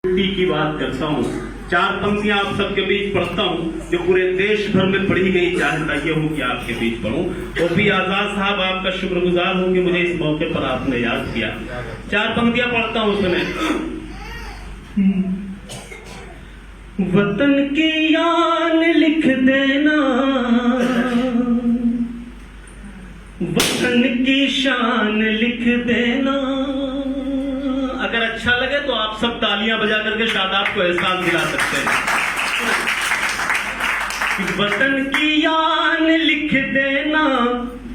की बात करता हूँ। चार पंक्तियां आप सबके बीच पढ़ता हूँ जो पूरे देश भर में पढ़ी गई, चाहता ये हूँ कि आपके बीच पढ़ूं। ओपी आजाद साहब, आपका शुक्रगुजार हूँ कि मुझे इस मौके पर आपने याद किया। चार पंक्तियां पढ़ता हूँ उसमें। वतन की यान लिख देना, वतन की शान लिख देना। अगर अच्छा लगे तो आप सब तालियां बजा करके शादाब को एहसास दिला सकते हैं। वतन की यान लिख देना,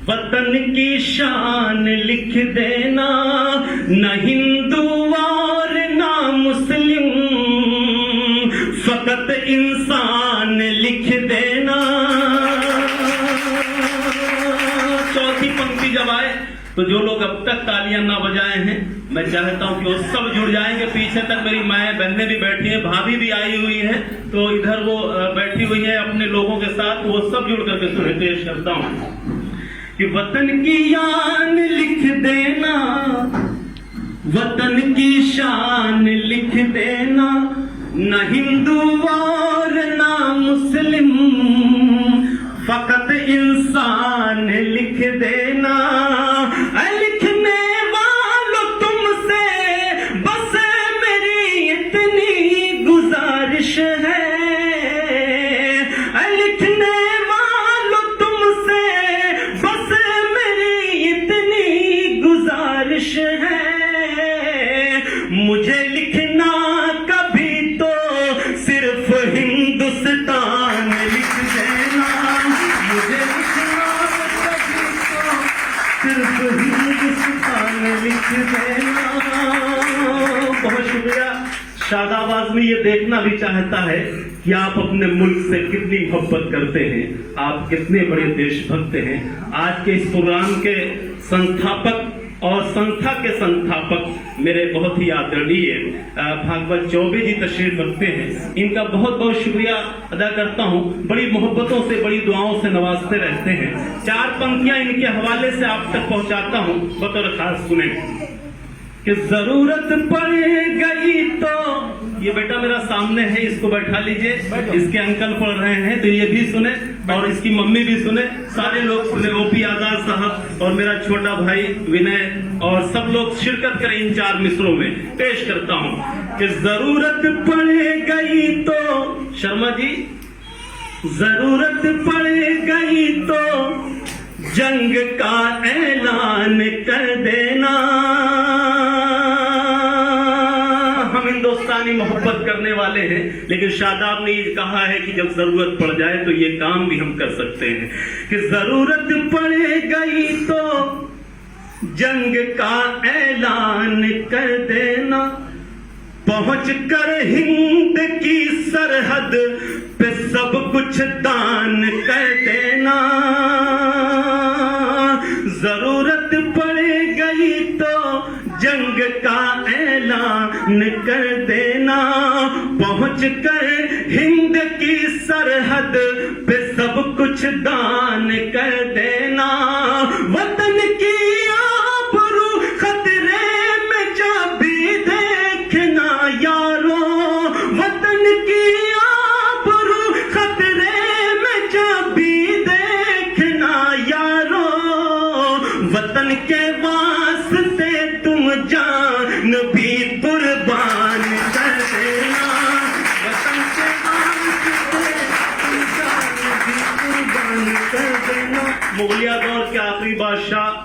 वतन की शान लिख देना। न हिंदू और ना मुस्लिम, फकत इंसान लिख देना। चौथी पंक्ति जब आए तो जो लोग अब तक तालियां ना बजाए हैं, मैं चाहता हूं कि वो सब जुड़ जाएंगे। पीछे तक मेरी माएं बहनें भी बैठी हैं, भाभी भी आई हुई है, तो इधर वो बैठी हुई है अपने लोगों के साथ, वो सब जुड़ करके सुने। पेश करता हूं कि वतन की यान लिख देना, वतन की शान लिख देना। न हिंदू और ना मुस्लिम, फकत इंसान लिख देना। लिखने वालों तुमसे बस मेरी इतनी गुजारिश है। लिखने वालों तुमसे बस मेरी इतनी गुजारिश है। मुझे लिखना कभी तो सिर्फ हिंदुस्तान लिख देना। मुझे लिखना कभी तो सिर्फ हिंदुस्तान लिख देना। बहुत शुक्रिया। शादाब आज़मी ये देखना भी चाहता है कि आप अपने मुल्क से कितनी मोहब्बत करते हैं, आप कितने बड़े देशभक्त हैं। आज के इस प्रोग्राम के संस्थापक और संस्था के संस्थापक मेरे बहुत ही आदरणीय भागवत चौबे जी तशरीफ रखते हैं। इनका बहुत बहुत शुक्रिया अदा करता हूं। बड़ी मोहब्बतों से, बड़ी दुआओं से नवाजते रहते हैं। चार पंक्तियां इनके हवाले से आप तक पहुंचाता हूं, बतौर खास सुने कि जरूरत पड़ गई तो, ये बेटा मेरा सामने है, इसको बैठा लीजिए, इसके अंकल पढ़ रहे हैं तो ये भी सुने और इसकी मम्मी भी सुने, सारे लोग सुने। ओपी आजाद साहब और मेरा छोटा भाई विनय और सब लोग शिरकत करें इन चार मिसरों में। पेश करता हूं कि जरूरत पड़ गई तो, शर्मा जी, जरूरत पड़ गई तो जंग का ऐलान कर देना। हम हिंदुस्तानी मोहब्बत करने वाले हैं, लेकिन शादाब ने ये कहा है कि जब जरूरत पड़ जाए तो ये काम भी हम कर सकते हैं। कि जरूरत पड़ गई तो जंग का ऐलान कर देना। पहुंच कर हिंद की सरहद पे सब कुछ दान कर देना। जरूरत पड़ गई तो जंग का ऐलान कर देना। पहुंच कर हिंद की सरहद पे सब कुछ दान कर देना। वतन की आबरू खतरे में जब भी देखना यारो, वतन की आबरू खतरे में जब भी देखना यारो। वतन के वास्ते तुम जान भी कुर्बान कर देना। वतन के वास्ते तुम जान भी कुर्बान कर देना। मुगलिया दौर के आखिरी बादशाह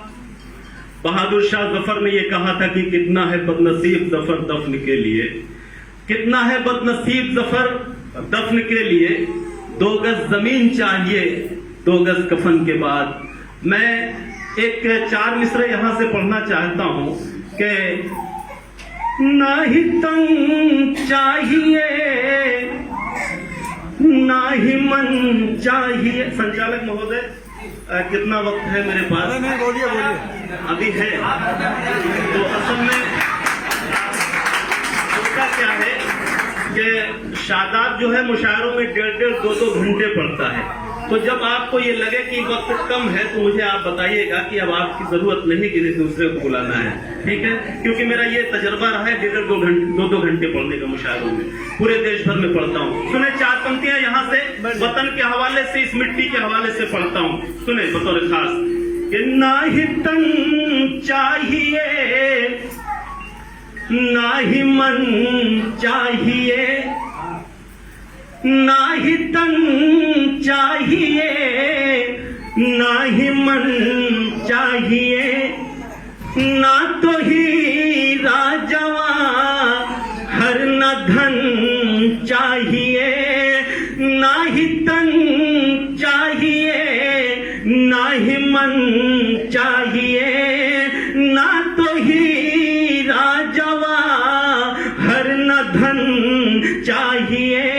बहादुर शाह जफर ने यह कहा था कि कितना है बदनसीब जफर दफन के लिए, कितना है बदनसीब जफर दफन के लिए। 2 गज जमीन चाहिए 2 गज कफन के बाद। मैं एक 4 मिसरे यहां से पढ़ना चाहता हूं कि ना ही तन चाहिए ना ही मन चाहिए। संचालक महोदय, कितना वक्त है मेरे पास? नहीं, बोलिए। अभी है तो असल में उसका क्या है कि शादाब जो है मुशायरों में 1.5-2 घंटे पढ़ता है। तो जब आपको ये लगे कि वक्त कम है तो मुझे आप बताइएगा कि अब आपकी जरूरत नहीं कि दूसरे को बुलाना है, ठीक है? क्योंकि मेरा ये तजर्बा रहा है 1.5-2 घंटे पढ़ने का मुशायरों में, पूरे देश भर में पढ़ता हूँ। सुने 4 पंक्तियां यहाँ से वतन के हवाले से, इस मिट्टी के हवाले से पढ़ता हूँ। सुने बतौर खास कि ना ही तन चाहिए ना ही मन चाहिए, ना ही तन चाहिए ना ही मन चाहिए, ना तो हीरा जवाहर न धन चाहिए, ना ही तन चाहिए ना ही मन चाहिए, ना तो हीरा जवाहर न धन चाहिए।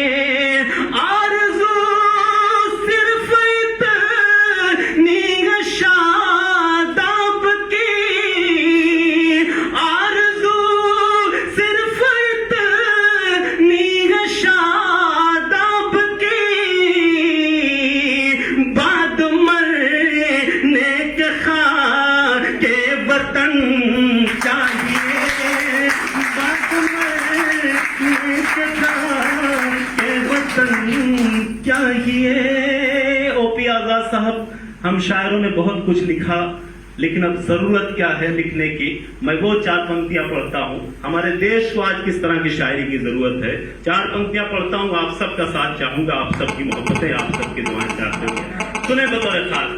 ओपी आजाद साहब, हम शायरों ने बहुत कुछ लिखा, लेकिन अब जरूरत क्या है लिखने की? मैं वो 4 पंक्तियां पढ़ता हूँ। हमारे देश को आज किस तरह की शायरी की जरूरत है, 4 पंक्तियां पढ़ता हूँ। आप सबका साथ चाहूंगा, आप सबकी मोहब्बतें, आप सबकी दुआएं चाहते हुए। सुने बतौर खास,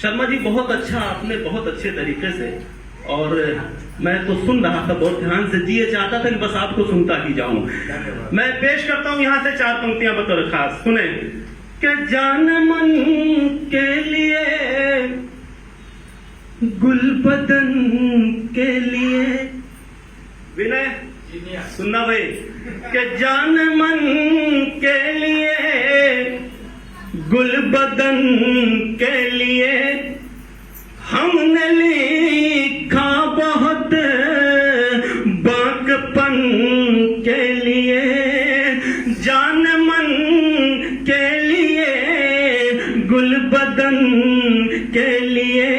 शर्मा जी बहुत अच्छा, आपने बहुत अच्छे तरीके से, और मैं तो सुन रहा था बहुत ध्यान से, जी ये चाहता था कि बस आपको सुनता ही जाऊं। मैं पेश करता हूं यहां से 4 पंक्तियां बतौर खास। सुने कि जान मन के लिए गुल बदन के लिए, विनय सुनना भाई, कि जान मन के लिए गुल बदन के लिए हमने लिखा बहुत बांकपन के लिए, जान मन के लिए गुल बदन के लिए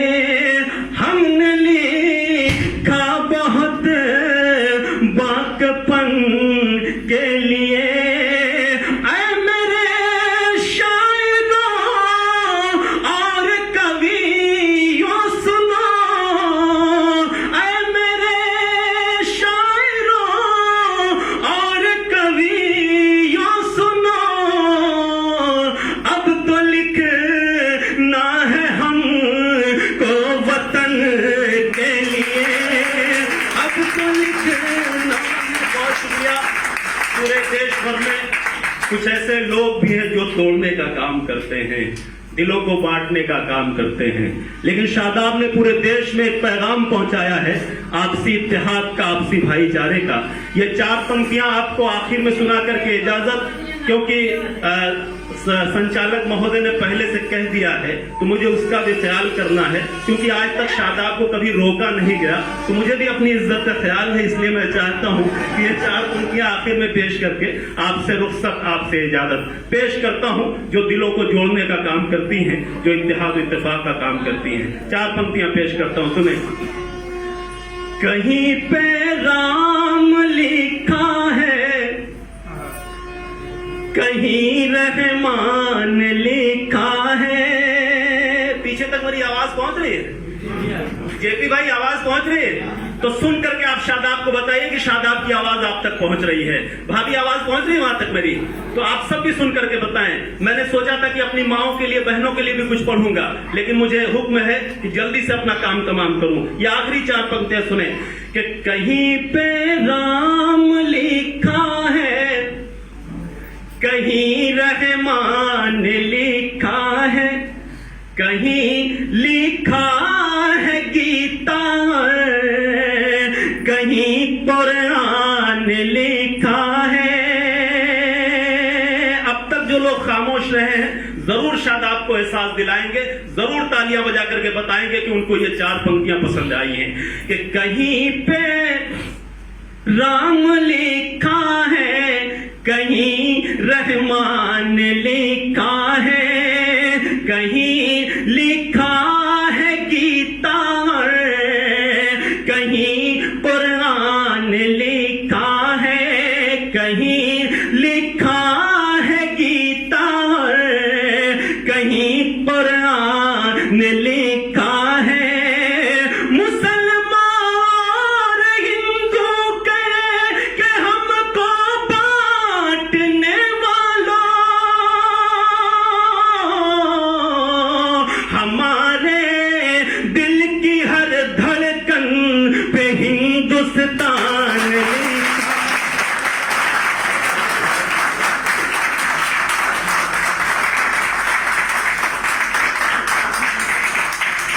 हमने लिखा बहुत बांकपन के लिए। पूरे देश भर में कुछ ऐसे लोग भी हैं जो तोड़ने का काम करते हैं, दिलों को बांटने का काम करते हैं, लेकिन शादाब ने पूरे देश में एक पैगाम पहुंचाया है आपसी इत्तेहाद का, आपसी भाईचारे का। ये 4 पंक्तियां आपको आखिर में सुना करके इजाजत, क्योंकि संचालक महोदय ने पहले से कह दिया है तो मुझे उसका भी ख्याल करना है, क्योंकि आज तक शादाब को कभी रोका नहीं गया, तो मुझे भी अपनी इज्जत का ख्याल है। इसलिए मैं चाहता हूं कि ये 4 पंक्तियां आखिर में पेश करके आपसे रुखसत, आपसे इजाजत पेश करता हूं, जो दिलों को जोड़ने का काम करती हैं, जो इत्तेहाद इत्तेफाक का काम करती हैं। 4 पंक्तियां पेश करता हूं, सुने। कहीं पे राम लिखा है, कहीं रहमान लिखा है। पीछे तक मेरी आवाज पहुंच रही है? जेपी भाई आवाज पहुंच रही है? तो सुन करके आप शादाब को बताइए कि शादाब की आवाज आप तक पहुंच रही है। भाभी आवाज पहुंच रही है वहां तक मेरी? तो आप सब भी सुन करके बताएं। मैंने सोचा था कि अपनी माओं के लिए, बहनों के लिए भी कुछ पढ़ूंगा, लेकिन मुझे हुक्म है कि जल्दी से अपना काम तमाम करूं। ये आखिरी 4 पंक्तियां सुने कि कहीं पे राम लिखा है, कहीं रहमान लिखा है, कहीं लिखा है गीता, कहीं कुरान लिखा है। अब तक जो लोग खामोश रहे हैं जरूर शादाब को एहसास दिलाएंगे, जरूर तालियां बजा करके बताएंगे कि उनको ये 4 पंक्तियां पसंद आई हैं कि कहीं पे राम लिखा है, कहीं रहमान ने लिखा है, कहीं लिखा है गीता, कहीं कुरान लिखा है, कहीं